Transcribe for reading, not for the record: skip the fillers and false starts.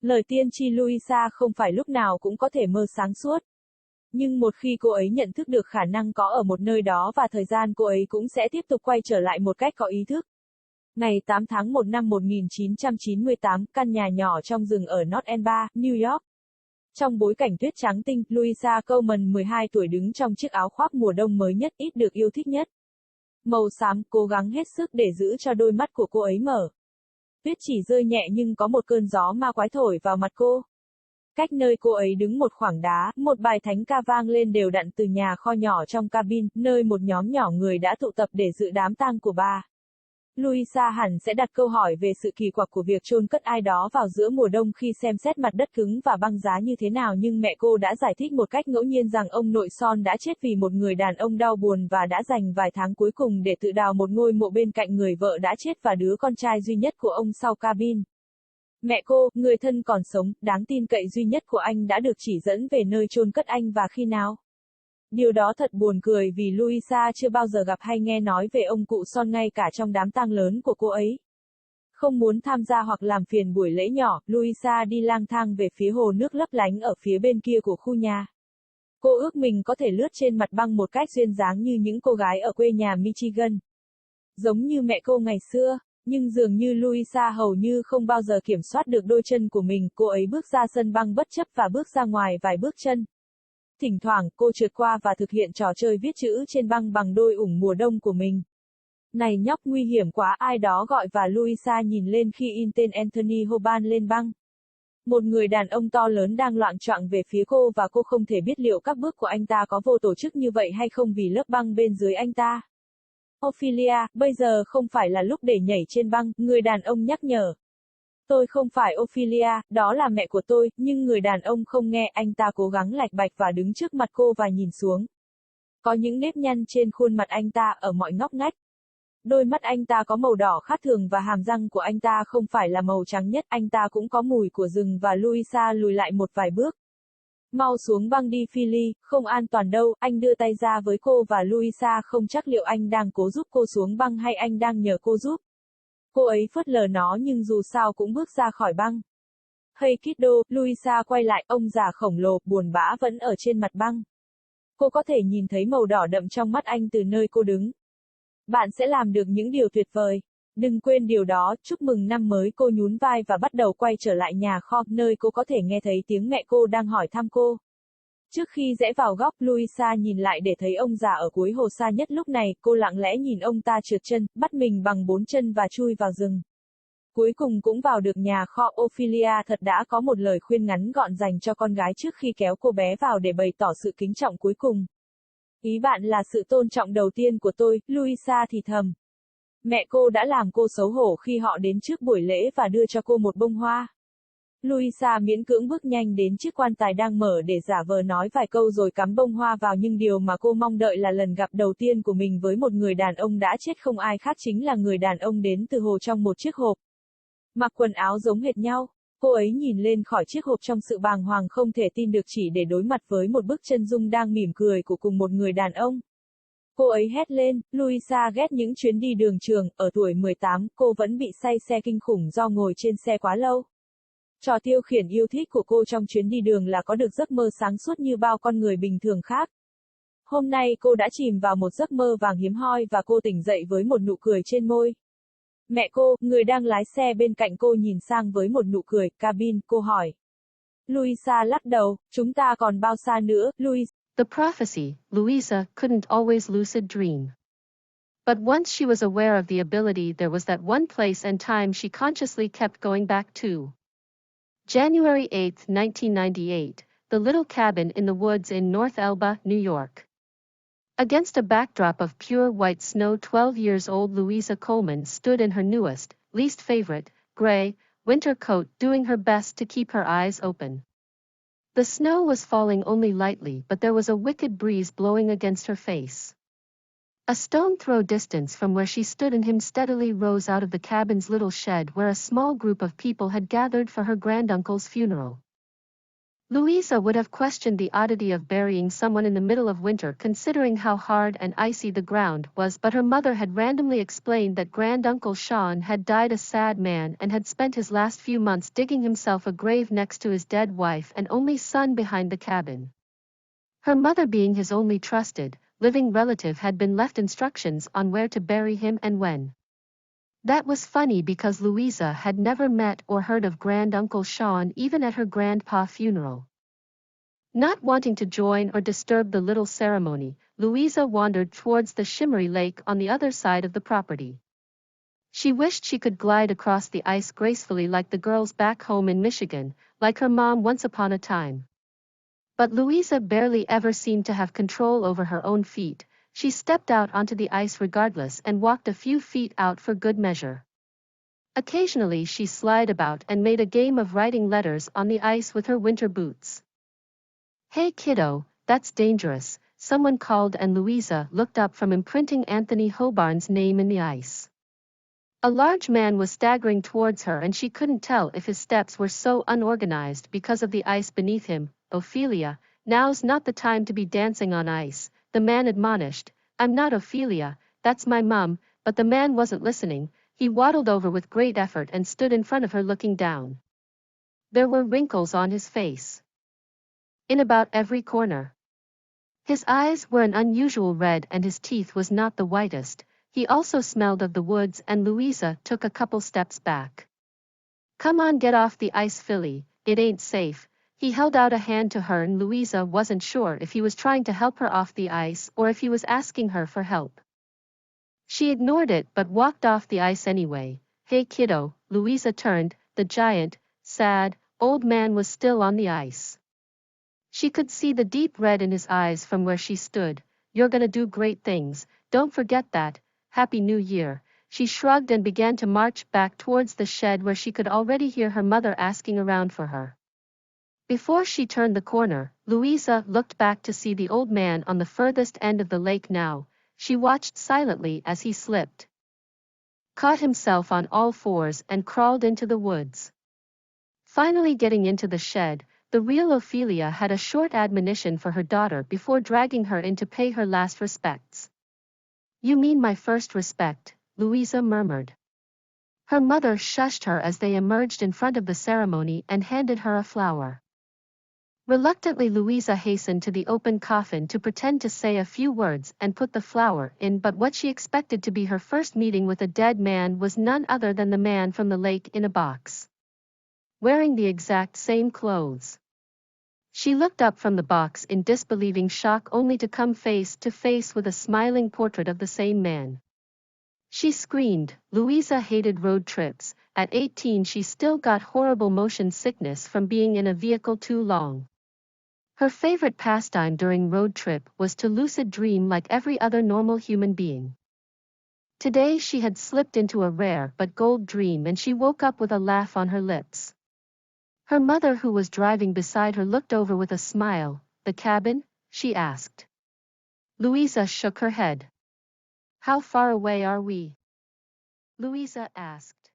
Lời tiên tri Louisa không phải lúc nào cũng có thể mơ sáng suốt. Nhưng một khi cô ấy nhận thức được khả năng có ở một nơi đó và thời gian cô ấy cũng sẽ tiếp tục quay trở lại một cách có ý thức. Ngày 8 tháng 1 năm 1998, căn nhà nhỏ trong rừng ở North End Bar, New York. Trong bối cảnh tuyết trắng tinh, Louisa Coleman 12 tuổi đứng trong chiếc áo khoác mùa đông mới nhất, ít được yêu thích nhất. Màu xám, cố gắng hết sức để giữ cho đôi mắt của cô ấy mở. Tuyết chỉ rơi nhẹ nhưng có một cơn gió ma quái thổi vào mặt cô. Cách nơi cô ấy đứng một khoảng đá, một bài thánh ca vang lên đều đặn từ nhà kho nhỏ trong cabin, nơi một nhóm nhỏ người đã tụ tập để dự đám tang của bà. Louisa hẳn sẽ đặt câu hỏi về sự kỳ quặc của việc chôn cất ai đó vào giữa mùa đông khi xem xét mặt đất cứng và băng giá như thế nào, nhưng mẹ cô đã giải thích một cách ngẫu nhiên rằng ông nội Son đã chết vì một người đàn ông đau buồn và đã dành vài tháng cuối cùng để tự đào một ngôi mộ bên cạnh người vợ đã chết và đứa con trai duy nhất của ông sau cabin. Mẹ cô, người thân còn sống, đáng tin cậy duy nhất của anh đã được chỉ dẫn về nơi chôn cất anh và khi nào. Điều đó thật buồn cười vì Louisa chưa bao giờ gặp hay nghe nói về ông cụ Son ngay cả trong đám tang lớn của cô ấy. Không muốn tham gia hoặc làm phiền buổi lễ nhỏ, Louisa đi lang thang về phía hồ nước lấp lánh ở phía bên kia của khu nhà. Cô ước mình có thể lướt trên mặt băng một cách duyên dáng như những cô gái ở quê nhà Michigan. Giống như mẹ cô ngày xưa, nhưng dường như Louisa hầu như không bao giờ kiểm soát được đôi chân của mình, cô ấy bước ra sân băng bất chấp và bước ra ngoài vài bước chân. Thỉnh thoảng, cô trượt qua và thực hiện trò chơi viết chữ trên băng bằng đôi ủng mùa đông của mình. Này nhóc, nguy hiểm quá, ai đó gọi và Louisa nhìn lên khi in tên Anthony Hoban lên băng. Một người đàn ông to lớn đang loạng choạng về phía cô và cô không thể biết liệu các bước của anh ta có vô tổ chức như vậy hay không vì lớp băng bên dưới anh ta. Ophelia, bây giờ không phải là lúc để nhảy trên băng, người đàn ông nhắc nhở. Tôi không phải Ophelia, đó là mẹ của tôi, nhưng người đàn ông không nghe, anh ta cố gắng lạch bạch và đứng trước mặt cô và nhìn xuống. Có những nếp nhăn trên khuôn mặt anh ta ở mọi ngóc ngách. Đôi mắt anh ta có màu đỏ khác thường và hàm răng của anh ta không phải là màu trắng nhất, anh ta cũng có mùi của rừng và Louisa lùi lại một vài bước. Mau xuống băng đi Philly, không an toàn đâu, anh đưa tay ra với cô và Louisa không chắc liệu anh đang cố giúp cô xuống băng hay anh đang nhờ cô giúp. Cô ấy phớt lờ nó nhưng dù sao cũng bước ra khỏi băng. Hey kiddo, Louisa quay lại, ông già khổng lồ, buồn bã vẫn ở trên mặt băng. Cô có thể nhìn thấy màu đỏ đậm trong mắt anh từ nơi cô đứng. Bạn sẽ làm được những điều tuyệt vời. Đừng quên điều đó, chúc mừng năm mới, cô nhún vai và bắt đầu quay trở lại nhà kho, nơi cô có thể nghe thấy tiếng mẹ cô đang hỏi thăm cô. Trước khi rẽ vào góc, Louisa nhìn lại để thấy ông già ở cuối hồ xa nhất lúc này, cô lặng lẽ nhìn ông ta trượt chân, bắt mình bằng 4 chân và chui vào rừng. Cuối cùng cũng vào được nhà kho, Ophelia thật đã có một lời khuyên ngắn gọn dành cho con gái trước khi kéo cô bé vào để bày tỏ sự kính trọng cuối cùng. Ý bạn là sự tôn trọng đầu tiên của tôi, Louisa thì thầm. Mẹ cô đã làm cô xấu hổ khi họ đến trước buổi lễ và đưa cho cô một bông hoa. Louisa miễn cưỡng bước nhanh đến chiếc quan tài đang mở để giả vờ nói vài câu rồi cắm bông hoa vào, nhưng điều mà cô mong đợi là lần gặp đầu tiên của mình với một người đàn ông đã chết, không ai khác chính là người đàn ông đến từ hồ trong một chiếc hộp. Mặc quần áo giống hệt nhau, cô ấy nhìn lên khỏi chiếc hộp trong sự bàng hoàng không thể tin được chỉ để đối mặt với một bức chân dung đang mỉm cười của cùng một người đàn ông. Cô ấy hét lên, Louisa ghét những chuyến đi đường trường, ở tuổi 18, cô vẫn bị say xe kinh khủng do ngồi trên xe quá lâu. Trò tiêu khiển yêu thích của cô trong chuyến đi đường là có được giấc mơ sáng suốt như bao con người bình thường khác. Hôm nay cô đã chìm vào một giấc mơ vàng hiếm hoi và cô tỉnh dậy với một nụ cười trên môi. Mẹ cô, người đang lái xe bên cạnh cô nhìn sang với một nụ cười, cabin, cô hỏi. Louisa lắc đầu, chúng ta còn bao xa nữa, Louisa. The prophecy, Louisa couldn't always lucid dream. But once she was aware of the ability, there was that one place and time she consciously kept going back to. January 8, 1998, the little cabin in the woods in North Elba, New York. Against a backdrop of pure white snow, 12 years old Louisa Coleman stood in her newest, least favorite, gray, winter coat, doing her best to keep her eyes open. The snow was falling only lightly, but there was a wicked breeze blowing against her face. A stone throw distance from where she stood and him steadily rose out of the cabin's little shed where a small group of people had gathered for her granduncle's funeral. Louisa would have questioned the oddity of burying someone in the middle of winter considering how hard and icy the ground was, but her mother had randomly explained that Granduncle Sean had died a sad man and had spent his last few months digging himself a grave next to his dead wife and only son behind the cabin. Her mother, being his only trusted, living relative, had been left instructions on where to bury him and when. That was funny because Louisa had never met or heard of Granduncle Sean even at her grandpa's funeral. Not wanting to join or disturb the little ceremony, Louisa wandered towards the shimmery lake on the other side of the property. She wished she could glide across the ice gracefully like the girls back home in Michigan, like her mom once upon a time. But Louisa barely ever seemed to have control over her own feet. She stepped out onto the ice regardless and walked a few feet out for good measure. Occasionally she slid about and made a game of writing letters on the ice with her winter boots. "Hey kiddo, that's dangerous," someone called, and Louisa looked up from imprinting Anthony Hobarn's name in the ice. A large man was staggering towards her and she couldn't tell if his steps were so unorganized because of the ice beneath him. "Ophelia, now's not the time to be dancing on ice," the man admonished. "I'm not Ophelia, that's my mum," but the man wasn't listening. He waddled over with great effort and stood in front of her looking down. There were wrinkles on his face, in about every corner. His eyes were an unusual red and his teeth was not the whitest. He also smelled of the woods, and Louisa took a couple steps back. "Come on, get off the ice, Philly, it ain't safe." He held out a hand to her and Louisa wasn't sure if he was trying to help her off the ice or if he was asking her for help. She ignored it but walked off the ice anyway. "Hey kiddo," Louisa turned. The giant, sad, old man was still on the ice. She could see the deep red in his eyes from where she stood. "You're gonna do great things, don't forget that. Happy New Year." She shrugged and began to march back towards the shed where she could already hear her mother asking around for her. Before she turned the corner, Louisa looked back to see the old man on the furthest end of the lake now. She watched silently as he slipped, caught himself on all fours and crawled into the woods. Finally getting into the shed, the real Ophelia had a short admonition for her daughter before dragging her in to pay her last respects. "You mean my first respect," Louisa murmured. Her mother shushed her as they emerged in front of the ceremony and handed her a flower. Reluctantly Louisa hastened to the open coffin to pretend to say a few words and put the flower in, but what she expected to be her first meeting with a dead man was none other than the man from the lake in a box, wearing the exact same clothes. She looked up from the box in disbelieving shock only to come face to face with a smiling portrait of the same man. She screamed. Louisa hated road trips. At 18 she still got horrible motion sickness from being in a vehicle too long. Her favorite pastime during road trip was to lucid dream like every other normal human being. Today she had slipped into a rare but gold dream and she woke up with a laugh on her lips. Her mother, who was driving beside her, looked over with a smile. "The cabin?" she asked. Louisa shook her head. "How far away are we?" Louisa asked.